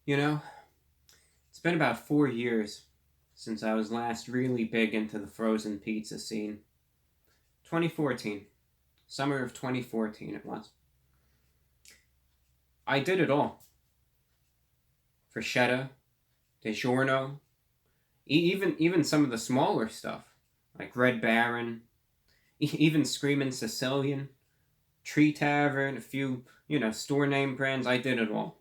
You know, it's been about 4 years since I was last really big into the frozen pizza scene. 2014. Summer of 2014 it was. I did it all. Prosciutto, DiGiorno, even some of the smaller stuff, like Red Baron, even Screamin' Sicilian, Tree Tavern, a few, store name brands. I did it all.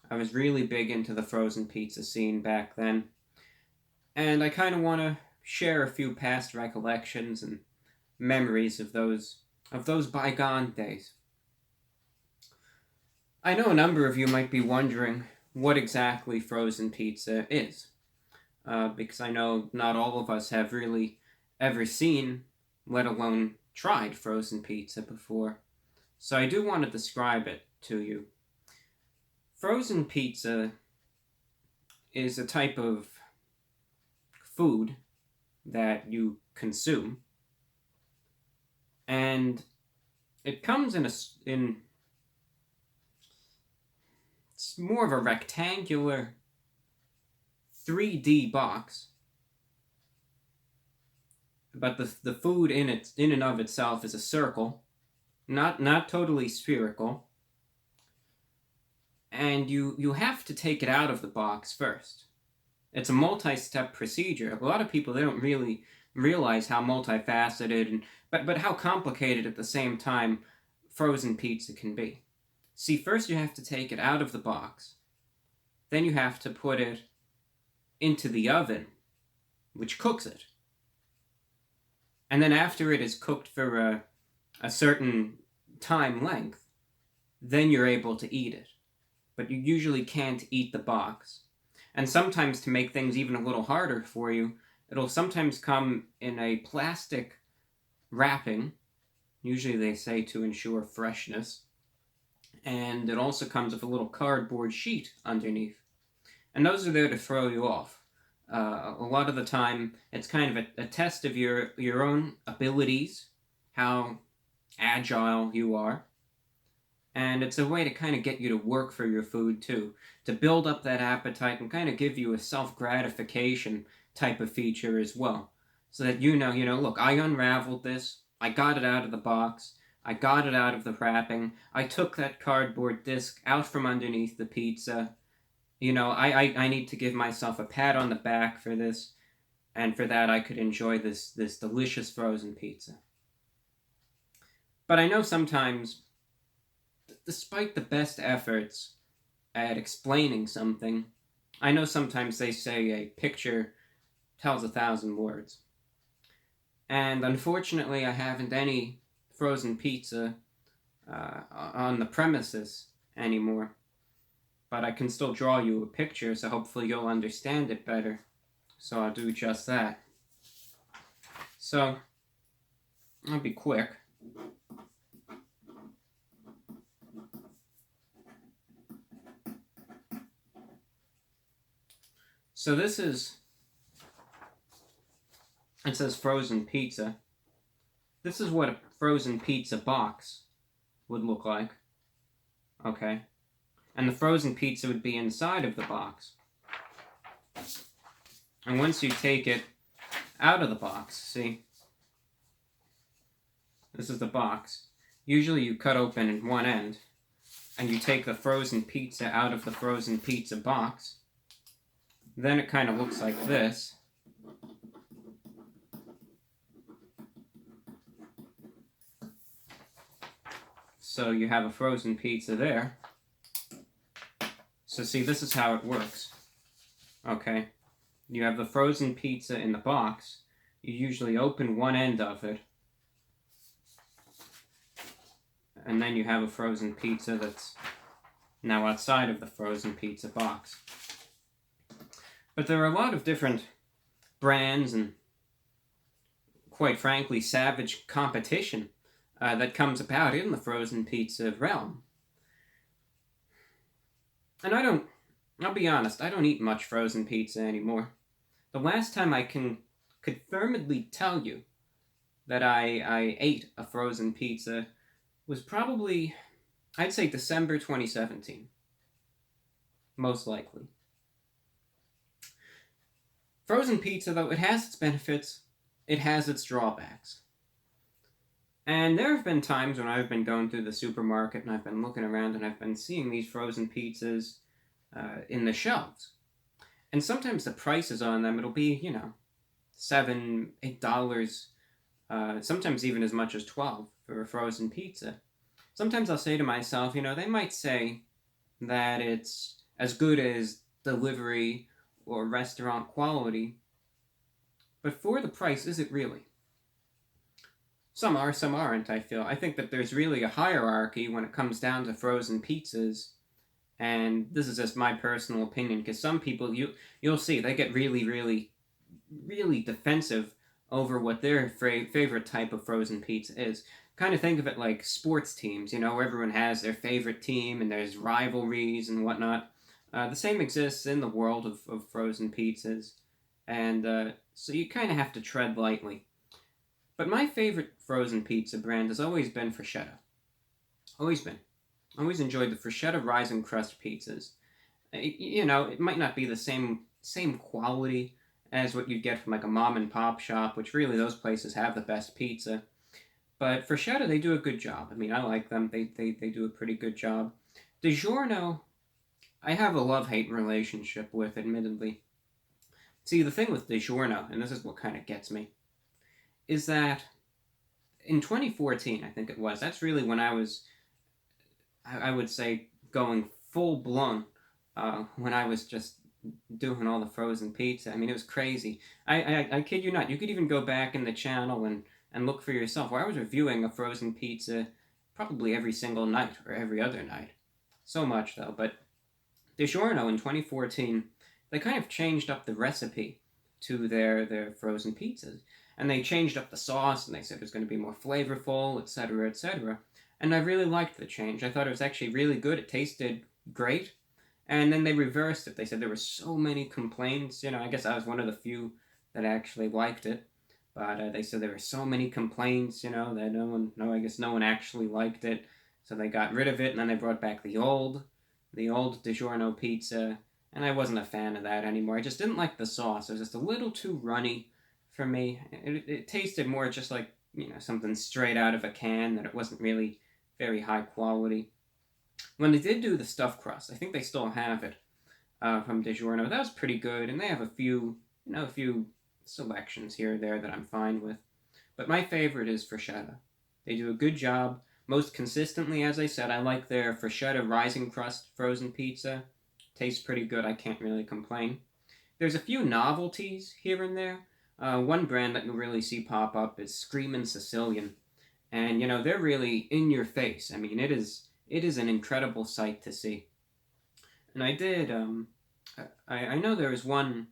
I was really big into the frozen pizza scene back then, and I kind of want to share a few past recollections and memories of those bygone days. I know a number of you might be wondering what exactly frozen pizza is, because I know not all of us have really ever seen, let alone tried frozen pizza before. So I do want to describe it to you. Frozen pizza is a type of food that you consume, and it comes in it's more of a rectangular 3D box, but the food in and of itself is a circle, not totally spherical, and you have to take it out of the box first. It's a multi-step procedure. A lot of people, they don't really realize how multifaceted but how complicated at the same time frozen pizza can be. See, first you have to take it out of the box. Then you have to put it into the oven, which cooks it. And then after it is cooked for a certain time length, then you're able to eat it. But you usually can't eat the box. And sometimes, to make things even a little harder for you, it'll sometimes come in a plastic wrapping. Usually they say to ensure freshness. And it also comes with a little cardboard sheet underneath. And those are there to throw you off. A lot of the time, it's kind of a test of your own abilities, how agile you are. And it's a way to kind of get you to work for your food too, to build up that appetite and kind of give you a self-gratification type of feature as well. So that look, I unraveled this, I got it out of the box, I got it out of the wrapping, I took that cardboard disc out from underneath the pizza. I need to give myself a pat on the back for this, and for that I could enjoy this delicious frozen pizza. But I know sometimes, despite the best efforts at explaining something, I know sometimes they say a picture tells 1,000 words. And unfortunately, I haven't any frozen pizza on the premises anymore. But I can still draw you a picture, so hopefully you'll understand it better. So I'll do just that. So, I'll be quick. So it says frozen pizza. This is what a frozen pizza box would look like. Okay. And the frozen pizza would be inside of the box. And once you take it out of the box, see, this is the box. Usually you cut open one end, and you take the frozen pizza out of the frozen pizza box. Then it kind of looks like this. So you have a frozen pizza there. So see, this is how it works. Okay. You have the frozen pizza in the box. You usually open one end of it. And then you have a frozen pizza that's now outside of the frozen pizza box. But there are a lot of different brands and, quite frankly, savage competition that comes about in the frozen pizza realm. And I'll be honest, I don't eat much frozen pizza anymore. The last time I could firmly tell you that I ate a frozen pizza was probably, I'd say, December 2017. most likely. Frozen pizza, though, it has its benefits, it has its drawbacks. And there have been times when I've been going through the supermarket and I've been looking around and I've been seeing these frozen pizzas in the shelves. And sometimes the prices on them, it'll be, $7, $8, sometimes even as much as 12 for a frozen pizza. Sometimes I'll say to myself, they might say that it's as good as delivery or restaurant quality, but for the price, is it really? Some are, some aren't, I feel. I think that there's really a hierarchy when it comes down to frozen pizzas, and this is just my personal opinion, because some people, you'll see, they get really, really, really defensive over what their favorite type of frozen pizza is. Kind of think of it like sports teams, where everyone has their favorite team and there's rivalries and whatnot. The same exists in the world of frozen pizzas, and so you kind of have to tread lightly. But my favorite frozen pizza brand has always been Freschetta. Always been. Always enjoyed the Freschetta Rising Crust pizzas. It might not be the same quality as what you'd get from like a mom and pop shop, which really those places have the best pizza. But Freschetta, they do a good job. I mean, I like them. They do a pretty good job. DiGiorno, I have a love-hate relationship with, admittedly. See, the thing with DiGiorno, and this is what kind of gets me, is that in 2014, I think it was, that's really when I would say, going full blown, when I was just doing all the frozen pizza. I mean, it was crazy. I kid you not. You could even go back in the channel and look for yourself, where I was reviewing a frozen pizza probably every single night or every other night. So much, though. But DiGiorno in 2014, they kind of changed up the recipe to their frozen pizzas. And they changed up the sauce, and they said it was going to be more flavorful, etc., etc. And I really liked the change. I thought it was actually really good. It tasted great. And then they reversed it. They said there were so many complaints. I guess I was one of the few that actually liked it. But they said there were so many complaints, that I guess no one actually liked it. So they got rid of it, and then they brought back the old DiGiorno pizza. And I wasn't a fan of that anymore. I just didn't like the sauce. It was just a little too runny for me. It tasted more just like, something straight out of a can, that it wasn't really very high quality. When they did do the stuffed crust, I think they still have it from DiGiorno. That was pretty good, and they have a few selections here or there that I'm fine with. But my favorite is Freschetta. They do a good job. Most consistently, as I said, I like their Freschetta Rising Crust frozen pizza. Tastes pretty good. I can't really complain. There's a few novelties here and there. One brand that you'll really see pop up is Screamin' Sicilian. And, they're really in your face. I mean, it is an incredible sight to see. And I did, I know there was one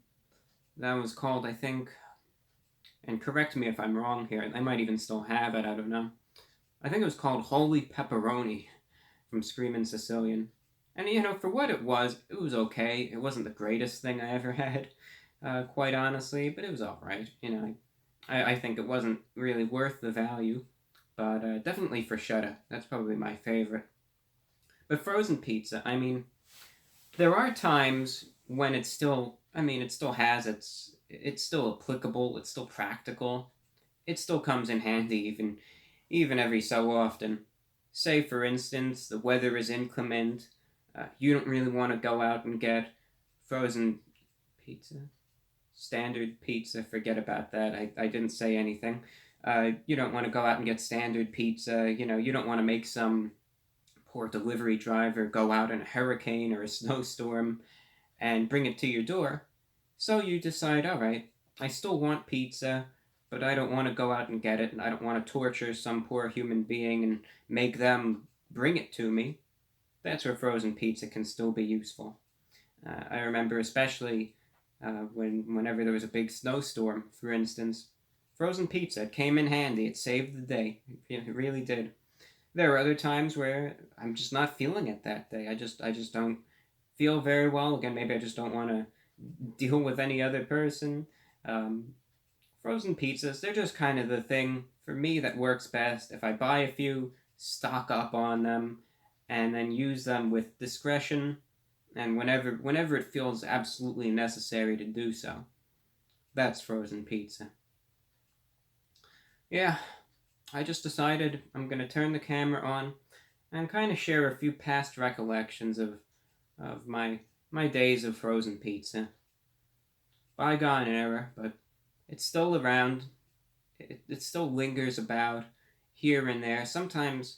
that was called, I think, and correct me if I'm wrong here, they might even still have it, I don't know. I think it was called Holy Pepperoni from Screamin' Sicilian. And, for what it was okay. It wasn't the greatest thing I ever had, quite honestly, but it was alright. I think it wasn't really worth the value, but definitely Freschetta. That's probably my favorite. But frozen pizza, I mean, there are times when it still has it's still applicable, it's still practical, it still comes in handy even every so often. Say, for instance, the weather is inclement, you don't really want to go out and get frozen pizza. Standard pizza, forget about that. I didn't say anything. You don't want to go out and get standard pizza. You don't want to make some poor delivery driver go out in a hurricane or a snowstorm and bring it to your door. So you decide, all right, I still want pizza, but I don't want to go out and get it, and I don't want to torture some poor human being and make them bring it to me. That's where frozen pizza can still be useful. I remember especially whenever there was a big snowstorm, for instance, frozen pizza, it came in handy. It saved the day. It really did. There are other times where I'm just not feeling it that day. I just don't feel very well. Again, maybe I just don't want to deal with any other person. Frozen pizzas, they're just kind of the thing for me that works best. If I buy a few, stock up on them, and then use them with discretion, and whenever it feels absolutely necessary to do so. That's frozen pizza. Yeah, I just decided I'm gonna turn the camera on and kind of share a few past recollections of my days of frozen pizza. Bygone era, but it's still around. It still lingers about here and there. Sometimes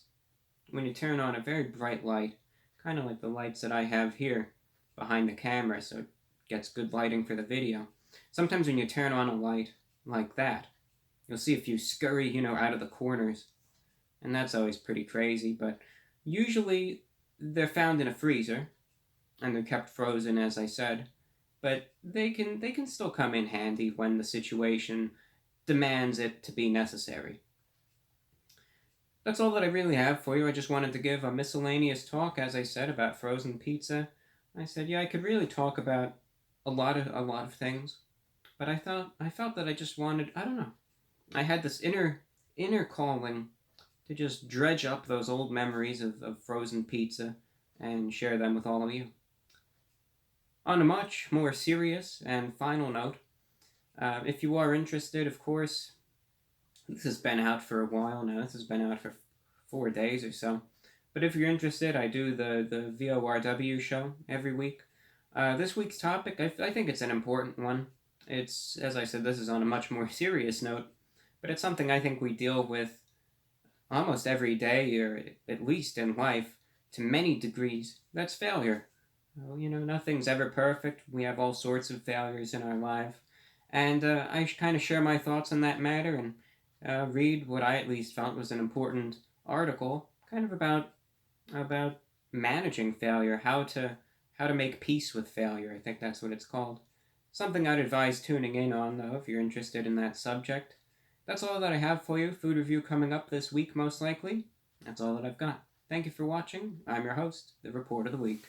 when you turn on a very bright light, kind of like the lights that I have here behind the camera, so it gets good lighting for the video. Sometimes when you turn on a light like that, you'll see a few scurry, out of the corners, and that's always pretty crazy, but usually they're found in a freezer, and they're kept frozen, as I said, but they can still come in handy when the situation demands it to be necessary. That's all that I really have for you. I just wanted to give a miscellaneous talk, as I said, about frozen pizza. I said, yeah, I could really talk about a lot of things, but I felt that I just wanted, I don't know. I had this inner calling to just dredge up those old memories of frozen pizza and share them with all of you. On a much more serious and final note, if you are interested, of course, this has been out for a while now. This has been out for 4 days or so. But if you're interested, I do the VORW show every week. This week's topic, I think it's an important one. It's, as I said, this is on a much more serious note, but it's something I think we deal with almost every day, or at least in life, to many degrees. That's failure. Well, nothing's ever perfect. We have all sorts of failures in our life. And I kind of share my thoughts on that matter and read what I at least felt was an important article, kind of about managing failure, how to make peace with failure. I think that's what it's called. Something I'd advise tuning in on, though, if you're interested in that subject. That's all that I have for you. Food review coming up this week, most likely. That's all that I've got. Thank you for watching. I'm your host, the Report of the Week.